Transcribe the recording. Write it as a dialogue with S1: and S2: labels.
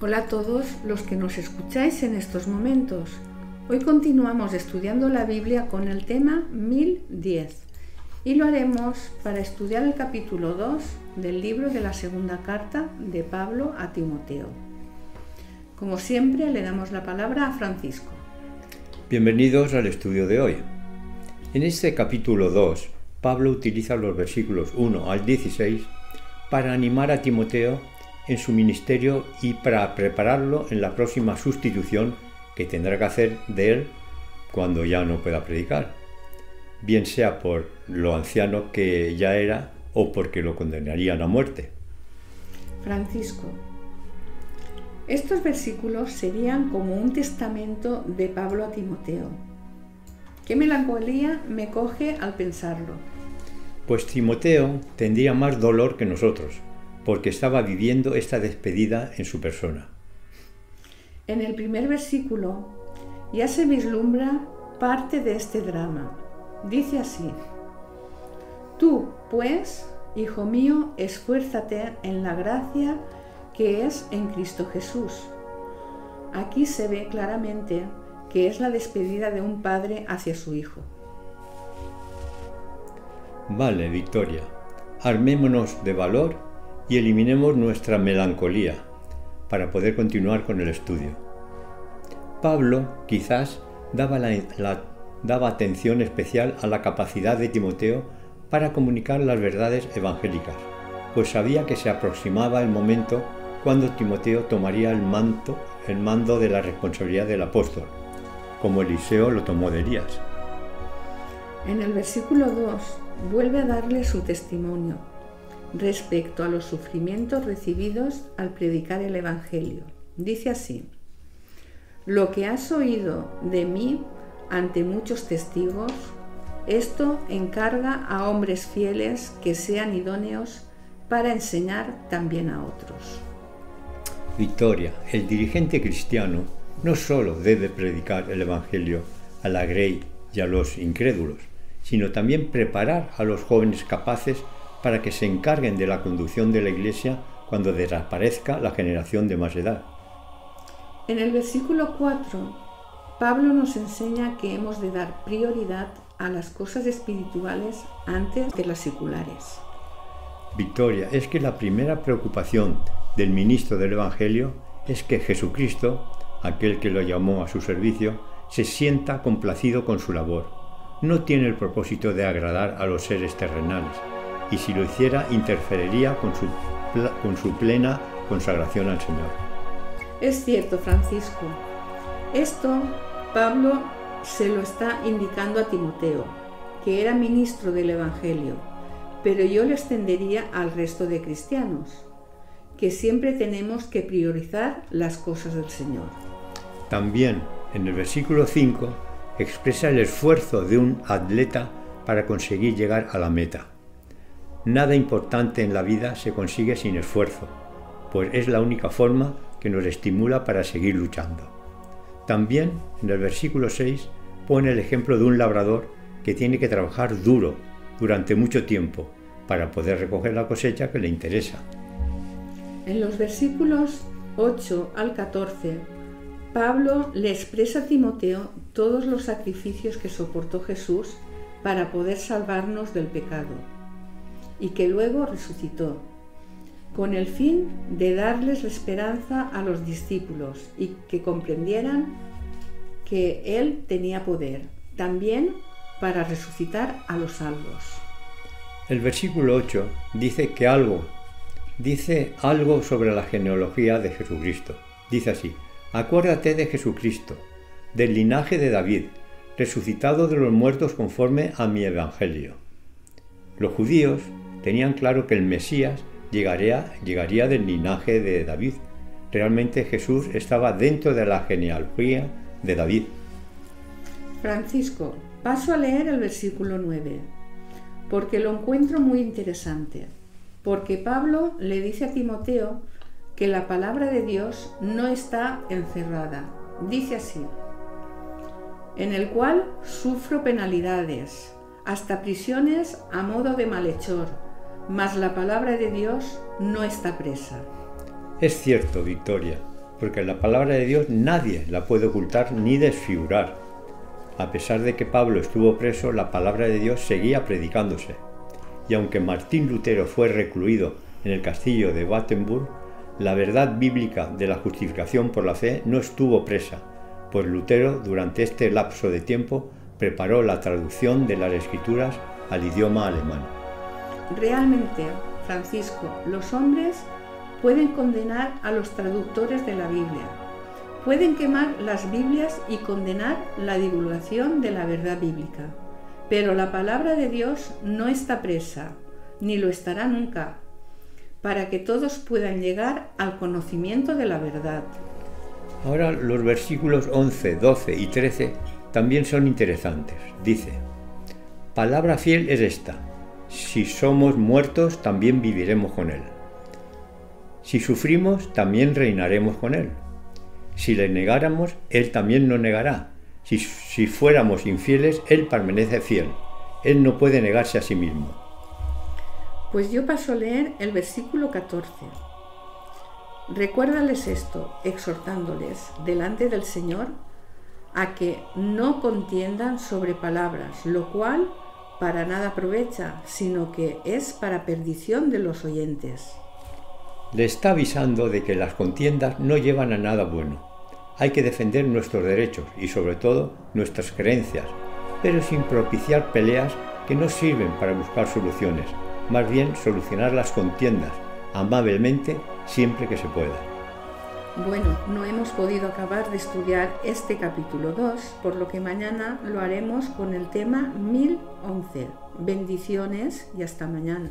S1: Hola a todos los que nos escucháis en estos momentos. Hoy continuamos estudiando la Biblia con el tema 1010 y lo haremos para estudiar el capítulo 2 del libro de la segunda carta de Pablo a Timoteo. Como siempre, le damos la palabra a Francisco.
S2: Bienvenidos al estudio de hoy. En este capítulo 2, Pablo utiliza los versículos 1 al 16 para animar a Timoteo en su ministerio y para prepararlo en la próxima sustitución que tendrá que hacer de él cuando ya no pueda predicar, bien sea por lo anciano que ya era o porque lo condenarían a muerte.
S1: Francisco, estos versículos serían como un testamento de Pablo a Timoteo. ¿Qué melancolía me coge al pensarlo?
S2: Pues Timoteo tendría más dolor que nosotros, porque estaba viviendo esta despedida en su persona.
S1: En el primer versículo ya se vislumbra parte de este drama. Dice así: Tú, pues, hijo mío, esfuérzate en la gracia que es en Cristo Jesús. Aquí se ve claramente que es la despedida de un padre hacia su hijo.
S2: Vale, Victoria, armémonos de valor y eliminemos nuestra melancolía para poder continuar con el estudio. Pablo quizás daba atención especial a la capacidad de Timoteo para comunicar las verdades evangélicas, pues sabía que se aproximaba el momento cuando Timoteo tomaría el mando de la responsabilidad del apóstol, como Eliseo lo tomó de Elías.
S1: En el versículo 2 vuelve a darle su testimonio respecto a los sufrimientos recibidos al predicar el Evangelio. Dice así: Lo que has oído de mí ante muchos testigos, esto encarga a hombres fieles que sean idóneos para enseñar también a otros.
S2: Victoria, el dirigente cristiano no solo debe predicar el Evangelio a la grey y a los incrédulos, sino también preparar a los jóvenes capaces para que se encarguen de la conducción de la Iglesia cuando desaparezca la generación de más edad.
S1: En el versículo 4, Pablo nos enseña que hemos de dar prioridad a las cosas espirituales antes de las seculares.
S2: Victoria, es que la primera preocupación del ministro del Evangelio es que Jesucristo, aquel que lo llamó a su servicio, se sienta complacido con su labor. No tiene el propósito de agradar a los seres terrenales, y si lo hiciera interferiría con su plena consagración al Señor.
S1: Es cierto, Francisco. Esto Pablo se lo está indicando a Timoteo, que era ministro del Evangelio, pero yo lo extendería al resto de cristianos, que siempre tenemos que priorizar las cosas del Señor.
S2: También en el versículo 5 expresa el esfuerzo de un atleta para conseguir llegar a la meta. Nada importante en la vida se consigue sin esfuerzo, pues es la única forma que nos estimula para seguir luchando. También en el versículo 6 pone el ejemplo de un labrador que tiene que trabajar duro durante mucho tiempo para poder recoger la cosecha que le interesa.
S1: En los versículos 8 al 14, Pablo le expresa a Timoteo todos los sacrificios que soportó Jesús para poder salvarnos del pecado y que luego resucitó, con el fin de darles la esperanza a los discípulos y que comprendieran que Él tenía poder, también para resucitar a los salvos.
S2: El versículo 8 dice algo sobre la genealogía de Jesucristo. Dice así: Acuérdate de Jesucristo, del linaje de David, resucitado de los muertos conforme a mi evangelio. Los judíos tenían claro que el Mesías llegaría del linaje de David. Realmente Jesús estaba dentro de la genealogía de David.
S1: Francisco, paso a leer el versículo 9, porque lo encuentro muy interesante, porque Pablo le dice a Timoteo que la palabra de Dios no está encerrada. Dice así: en el cual sufro penalidades, hasta prisiones a modo de malhechor, mas la palabra de Dios no está presa.
S2: Es cierto, Victoria, porque la palabra de Dios nadie la puede ocultar ni desfigurar. A pesar de que Pablo estuvo preso, la palabra de Dios seguía predicándose. Y aunque Martín Lutero fue recluido en el castillo de Wittenberg, la verdad bíblica de la justificación por la fe no estuvo presa, pues Lutero durante este lapso de tiempo preparó la traducción de las Escrituras al idioma alemán.
S1: Realmente, Francisco, los hombres pueden condenar a los traductores de la Biblia, pueden quemar las Biblias y condenar la divulgación de la verdad bíblica, pero la palabra de Dios no está presa, ni lo estará nunca, para que todos puedan llegar al conocimiento de la verdad.
S2: Ahora los versículos 11, 12 y 13 también son interesantes. Dice: palabra fiel es esta: si somos muertos, también viviremos con Él. Si sufrimos, también reinaremos con Él. Si le negáramos, Él también nos negará. Si fuéramos infieles, Él permanece fiel. Él no puede negarse a sí mismo.
S1: Pues yo paso a leer el versículo 14. Recuérdales esto, exhortándoles delante del Señor a que no contiendan sobre palabras, lo cual para nada aprovecha, sino que es para perdición de los oyentes.
S2: Le está avisando de que las contiendas no llevan a nada bueno. Hay que defender nuestros derechos y sobre todo nuestras creencias, pero sin propiciar peleas que no sirven para buscar soluciones, más bien solucionar las contiendas amablemente siempre que se pueda.
S1: Bueno, no hemos podido acabar de estudiar este capítulo 2, por lo que mañana lo haremos con el tema 1011. Bendiciones y hasta mañana.